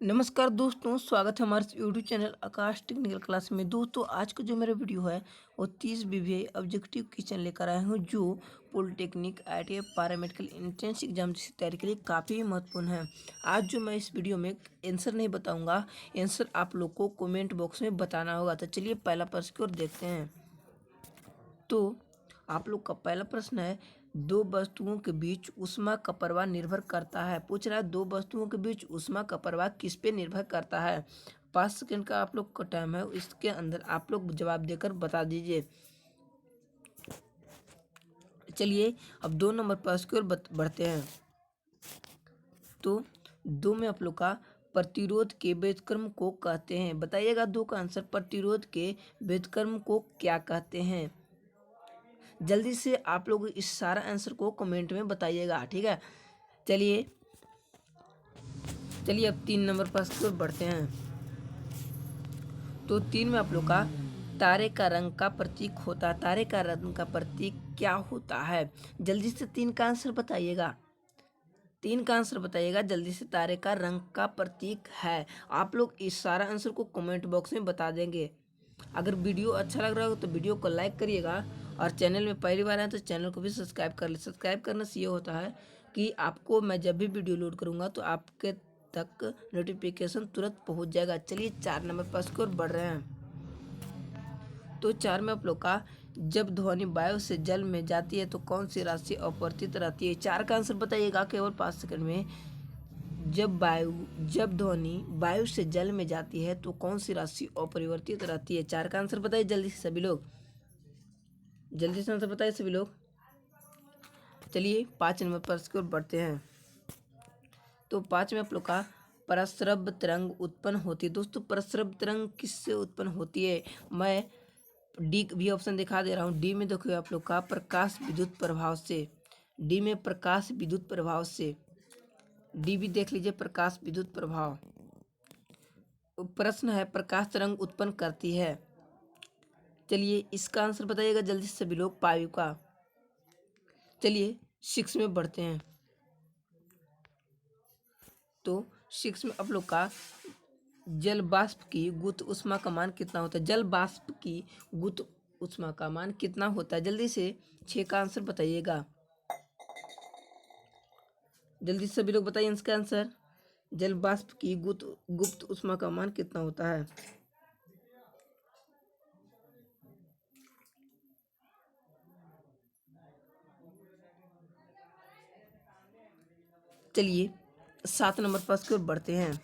नमस्कार दोस्तों, स्वागत है हमारे यूट्यूब चैनल आकाश टेक्निकल क्लास में। दोस्तों, आज का जो मेरा वीडियो है वो 30 बीवीए ऑब्जेक्टिव क्वेश्चन लेकर आया हूँ जो polytechnic ITI paramedical entrance exam जैसी तैयारी के लिए काफ़ी महत्वपूर्ण है। आज जो मैं इस वीडियो में आंसर नहीं बताऊँगा, आंसर आप लोग को कमेंट बॉक्स में बताना होगा। तो चलिए पहला प्रश्न की ओर देखते हैं। तो आप लोग का पहला प्रश्न है, दो वस्तुओं के बीच ऊष्मा का प्रवाह निर्भर करता है। पूछ रहा है दो वस्तुओं के बीच ऊष्मा का प्रवाह किस पे निर्भर करता है। 5 सेकंड का आप लोग का टाइम है, इसके अंदर आप लोग जवाब देकर बता दीजिए। चलिए अब 2 नंबर प्रश्न की ओर बढ़ते हैं। तो दो में आप लोग का प्रतिरोध के व्युत्क्रम को कहते हैं। बताइएगा दो का आंसर, प्रतिरोध के व्युत्क्रम को क्या कहते हैं। जल्दी से आप लोग इस सारा आंसर को कमेंट में बताइएगा, ठीक है। चलिए चलिए अब 3 नंबर पर की ओर बढ़ते हैं। तो 3 में आप लोग का तारे का रंग का प्रतीक होता है। तारे का रंग का प्रतीक क्या होता है। जल्दी से 3 का आंसर बताइएगा। 3 का आंसर बताइएगा जल्दी से। तारे का रंग का प्रतीक है। आप लोग इस सारा आंसर को कमेंट बॉक्स में बता देंगे। अगर वीडियो अच्छा लग रहा हो तो वीडियो को लाइक करिएगा, और चैनल में पहली बार आए तो चैनल को भी सब्सक्राइब कर ले। सब्सक्राइब करने से ये होता है कि आपको मैं जब भी वीडियो लोड करूँगा तो आपके तक नोटिफिकेशन तुरंत पहुँच जाएगा। चलिए 4 नंबर पर की ओर बढ़ रहे हैं। तो 4 में आप लोग का, जब ध्वनि वायु से जल में जाती है तो कौन सी राशि अपवर्तित रहती है। 4 का आंसर बताइएगा केवल 5 सेकंड में। जब ध्वनि वायु से जल में जाती है तो कौन सी राशि अपरिवर्तित रहती है। 4 का आंसर बताइए जल्दी से सभी लोग। जल्दी से आंसर बताइए सभी लोग। चलिए 5 नंबर पर की ओर बढ़ते हैं। तो 5 में आप लोग का प्रस्रव तरंग उत्पन्न होती है। दोस्तों, प्रस्रव तरंग किससे उत्पन्न होती है। मैं डी भी ऑप्शन दिखा दे रहा हूँ। डी में देखिए आप लोग का प्रकाश विद्युत प्रभाव से। डी में प्रकाश विद्युत प्रभाव से। डी भी देख लीजिए, प्रकाश विद्युत प्रभाव। प्रश्न है प्रकाश तरंग उत्पन्न करती है। चलिए इसका आंसर बताइएगा जल्दी से सभी लोग। वायु का। चलिए 6 में बढ़ते हैं। तो 6 में आप लोग का, जल वाष्प की गुरुत्व ऊष्मा का मान कितना होता है। जल वाष्प की गुरुत्व ऊष्मा का मान कितना होता है। जल्दी से 6 का आंसर बताइएगा। जल्दी से सभी लोग बताइए इसका आंसर। जल वाष्प की गुप्त ऊष्मा का मान कितना होता है। चलिए 7 नंबर पर की ओर बढ़ते हैं।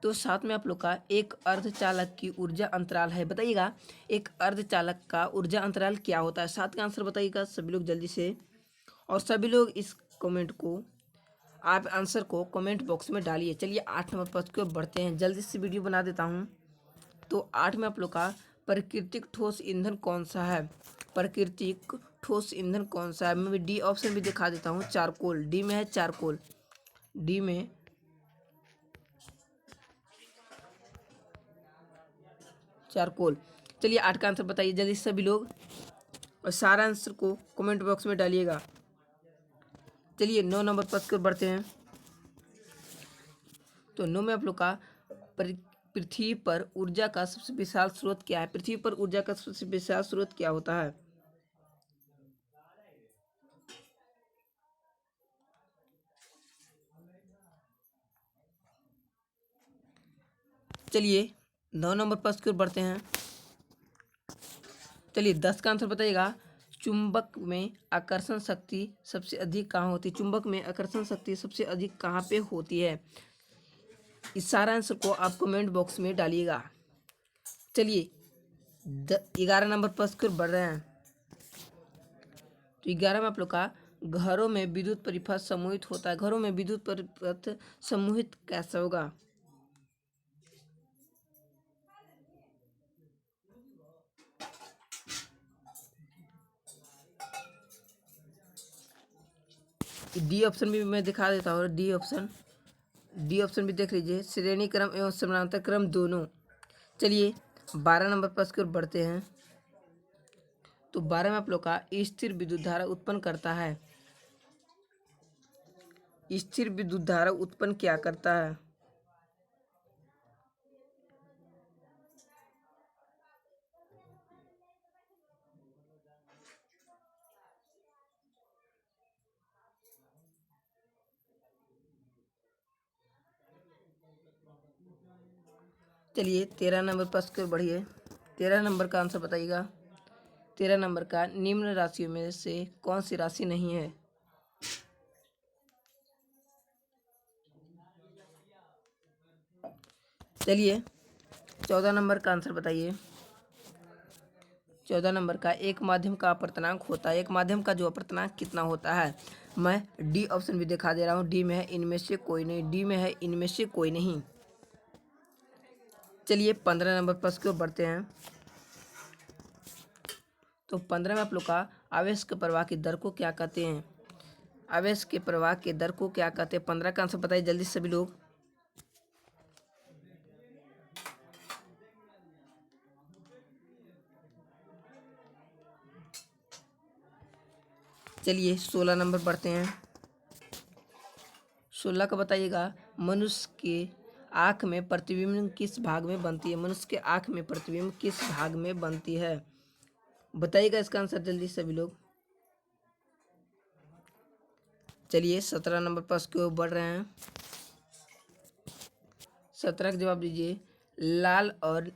तो 7 में आप लोग का, एक अर्धचालक की ऊर्जा अंतराल है। बताइएगा एक अर्धचालक का ऊर्जा अंतराल क्या होता है। 7 का आंसर बताइएगा सभी लोग जल्दी से। और सभी लोग इस कमेंट को, आप आंसर को कमेंट बॉक्स में डालिए। चलिए 8 नंबर पर की ओर बढ़ते हैं। जल्दी से वीडियो बना देता हूँ। तो 8 में आप लोग का, प्राकृतिक ठोस ईंधन कौन सा है। प्राकृतिक ठोस ईंधन कौन सा है। मैं डी ऑप्शन भी दिखा देता हूँ। चारकोल। डी में है चारकोल। डी में चारकोल। चलिए 8 का आंसर बताइए जल्दी से सभी लोग, और सारा आंसर को कमेंट बॉक्स में डालिएगा। चलिए 9 नंबर पर की ओर बढ़ते हैं। तो 9 में आप लोग का, पृथ्वी पर ऊर्जा का सबसे विशाल स्रोत क्या है। पृथ्वी पर ऊर्जा का सबसे विशाल स्रोत क्या होता है। चलिए 9 नंबर पर की ओर बढ़ते हैं। चलिए 10 का आंसर बताइएगा। चुंबक में आकर्षण शक्ति सबसे अधिक कहाँ होती है। चुंबक में आकर्षण शक्ति सबसे अधिक कहाँ पे होती है। इस सारा आंसर को आप कमेंट बॉक्स में डालिएगा। चलिए 11 नंबर पर की ओर बढ़ रहे हैं। तो 11 में आप लोग का, घरों में विद्युत परिपथ समूहित होता है। घरों में विद्युत परिपथ समूहित कैसे होगा। डी ऑप्शन भी मैं दिखा देता हूँ। डी ऑप्शन भी देख लीजिए, श्रेणी क्रम एवं समानांतर क्रम दोनों। चलिए 12 नंबर पर की ओर बढ़ते हैं। तो 12 में आप लोग का, स्थिर विद्युत धारा उत्पन्न करता है। स्थिर विद्युत धारा उत्पन्न क्या करता है। चलिए 13 नंबर पर की ओर बढ़िए। 13 नंबर का आंसर बताइएगा। 13 नंबर का निम्न राशियों में से कौन सी राशि नहीं है? चलिए 14 नंबर का आंसर बताइए। 14 नंबर का एक माध्यम का अपर्तनांक होता है। एक माध्यम का जो अपर्तनांक कितना होता है? मैं डी ऑप्शन भी दिखा दे रहा हूँ। डी में है इनमें से कोई नहीं, डी में है इनमें से कोई नहीं। चलिए 15 नंबर प्रश्न की ओर बढ़ते हैं। तो 15 में आप लोग का आवेश के प्रवाह की दर को क्या कहते हैं? आवेश के प्रवाह के दर को क्या कहते हैं? 15 का आंसर बताइए जल्दी से सभी लोग। चलिए 16 नंबर बढ़ते हैं। 16 का बताइएगा। मनुष्य के आँख में प्रतिबिंब किस भाग में बनती है? मनुष्य के आँख में प्रतिबिंब किस भाग में बनती है? बताइएगा इसका आंसर जल्दी सभी लोग। चलिए 17 नंबर प्रश्न की ओर बढ़ रहे हैं। 17 का जवाब दीजिए। लाल और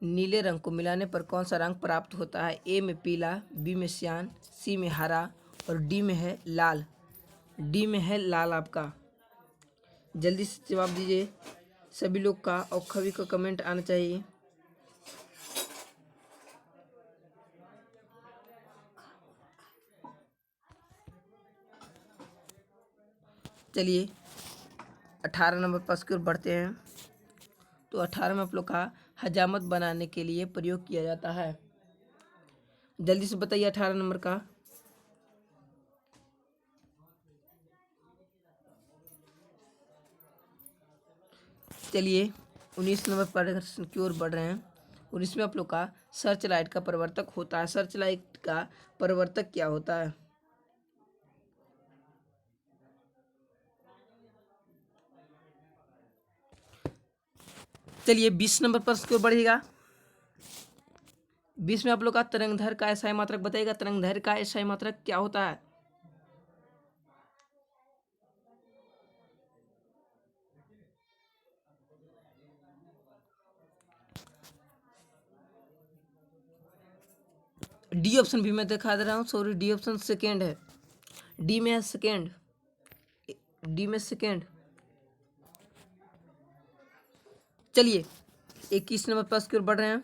नीले रंग को मिलाने पर कौन सा रंग प्राप्त होता है? ए में पीला, बी में श्यान, सी में हरा और डी में है लाल। डी में है लाल आपका। जल्दी से जवाब दीजिए सभी लोग का, और सभी का कमेंट आना चाहिए। चलिए 18 नंबर प्रश्न की ओर बढ़ते हैं। तो 18 में आप लोग का हजामत बनाने के लिए प्रयोग किया जाता है। जल्दी से बताइए 18 नंबर का। चलिए 19 नंबर प्रश्न की ओर बढ़ रहे हैं। 19 में आप लोग का सर्च लाइट का परिवर्तक होता है। सर्च लाइट का परिवर्तक क्या होता है? चलिए 20 नंबर प्रश्न की ओर बढ़िएगा। 20 में आप लोग का तरंगदैर्घ्य का एसआई मात्रक बताइएगा। तरंगदैर्घ्य का एसआई मात्रक क्या होता है? डी ऑप्शन भी मैं दिखा दे रहा हूँ। सॉरी, डी ऑप्शन सेकेंड है। डी में है सेकेंड। डी में सेकेंड। चलिए 21 नंबर प्रश्न की ओर बढ़ रहे हैं।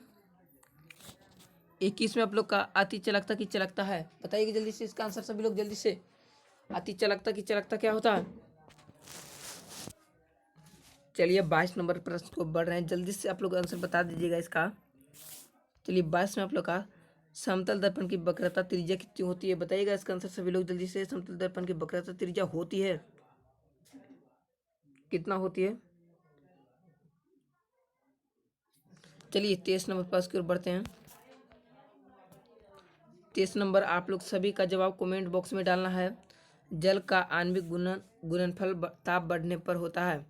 21 में आप लोग का अति चालकता की चालकता है। बताइए जल्दी से इसका आंसर सभी लोग जल्दी से। अति चालकता की चालकता क्या होता है? चलिए 22 नंबर प्रश्न को बढ़ रहे हैं। जल्दी से आप लोग आंसर बता दीजिएगा इसका। चलिए 22 में आप लोग का समतल दर्पण की वक्रता त्रिज्या कितनी होती है? बताइएगा इसका आंसर सभी लोग जल्दी से। समतल दर्पण की वक्रता त्रिज्या होती है कितना होती है? चलिए 23 नंबर प्रश्न की ओर बढ़ते हैं। 23 नंबर आप लोग सभी का जवाब कमेंट बॉक्स में डालना है। जल का आणविक गुणनफल ताप बढ़ने पर होता है।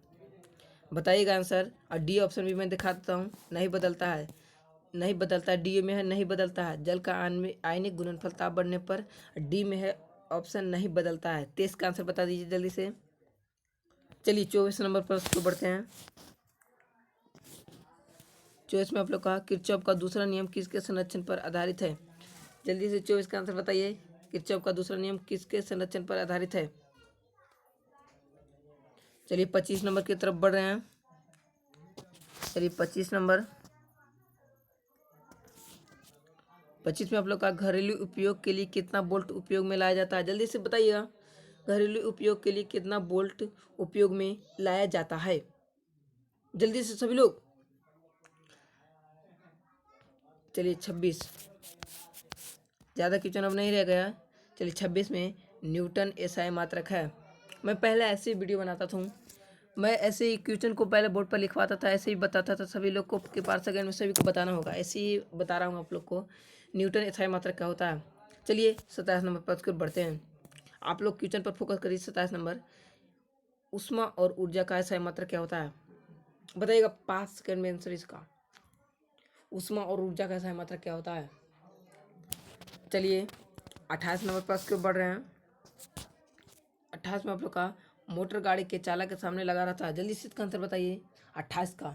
बताइएगा आंसर। और डी ऑप्शन भी मैं दिखा देता हूँ। नहीं बदलता है, नहीं बदलता है। डी में है नहीं बदलता है। जल का आयनिक गुणनफल ताप बढ़ने पर। डी में है ऑप्शन नहीं बदलता है। 23 का आंसर बता दीजिए जल्दी से। चलिए 24 नंबर प्रश्न को बढ़ते हैं। 24 में आप लोग कहा किरचॉफ का दूसरा नियम किसके संरक्षण पर आधारित है? जल्दी से 24 का आंसर बताइए। किरचॉफ का दूसरा नियम किसके संरक्षण पर आधारित है? चलिए 25 नंबर की तरफ बढ़ रहे हैं। चलिए 25 नंबर। 25 में आप लोग का घरेलू उपयोग के लिए कितना बोल्ट उपयोग में लाया जाता है? जल्दी से बताइएगा। घरेलू उपयोग के लिए कितना बोल्ट उपयोग में लाया जाता है? जल्दी से सभी लोग। चलिए 26। ज़्यादा क्वेश्चन अब नहीं रह गया। चलिए 26 में न्यूटन एसआई मात्रक है। मैं पहले ऐसे ही वीडियो बनाता था। मैं ऐसे ही क्वेश्चन को पहले बोर्ड पर लिखवाता था, ऐसे ही बताता था सभी लोग को कि 5 सेकंड में सभी को बताना होगा। ऐसे ही बता रहा हूँ आप लोग को न्यूटन एसआई मात्रक क्या होता है। चलिए 27 नंबर पर उसको बढ़ते हैं। आप लोग क्वेश्चन पर फोकस करिए। 27 नंबर ऊष्मा और ऊर्जा का एसआई मात्रक क्या होता है? बताइएगा 5 सेकंड में आंसर इसका। ऊष्मा और ऊर्जा का एसआई मात्रक क्या होता है? चलिए 28 नंबर पर उसको बढ़ रहे हैं। 28 में आप लोग का मोटर गाड़ी के चालक के सामने लगा रहता है। जल्दी से इसका आंसर बताइए 28 का।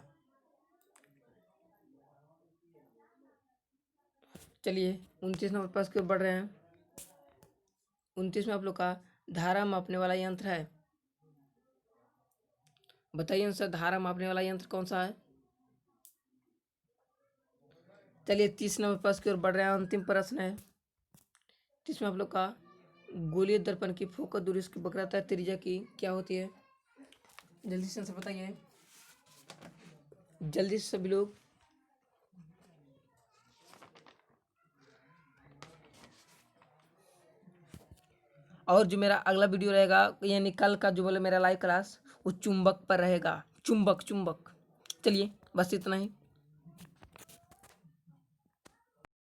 चलिए 29 नंबर प्रश्न की ओर बढ़ रहे हैं। 29 में आप लोग का धारा मापने वाला यंत्र है। बताइए आंसर, धारा मापने वाला यंत्र कौन सा है? चलिए 30 नंबर प्रश्न की ओर बढ़ रहे हैं। अंतिम प्रश्न है जिसमें आप लोग का गोलीय दर्पण की फोकस दूरी उसकी वक्रता त्रिज्या की क्या होती है? जल्दी से आंसर बताइए, जल्दी से सभी लोग। और जो मेरा अगला वीडियो रहेगा यानी कल का जो बोले मेरा लाइव क्लास, वो चुंबक पर रहेगा। चुंबक चुंबक। चलिए बस इतना ही।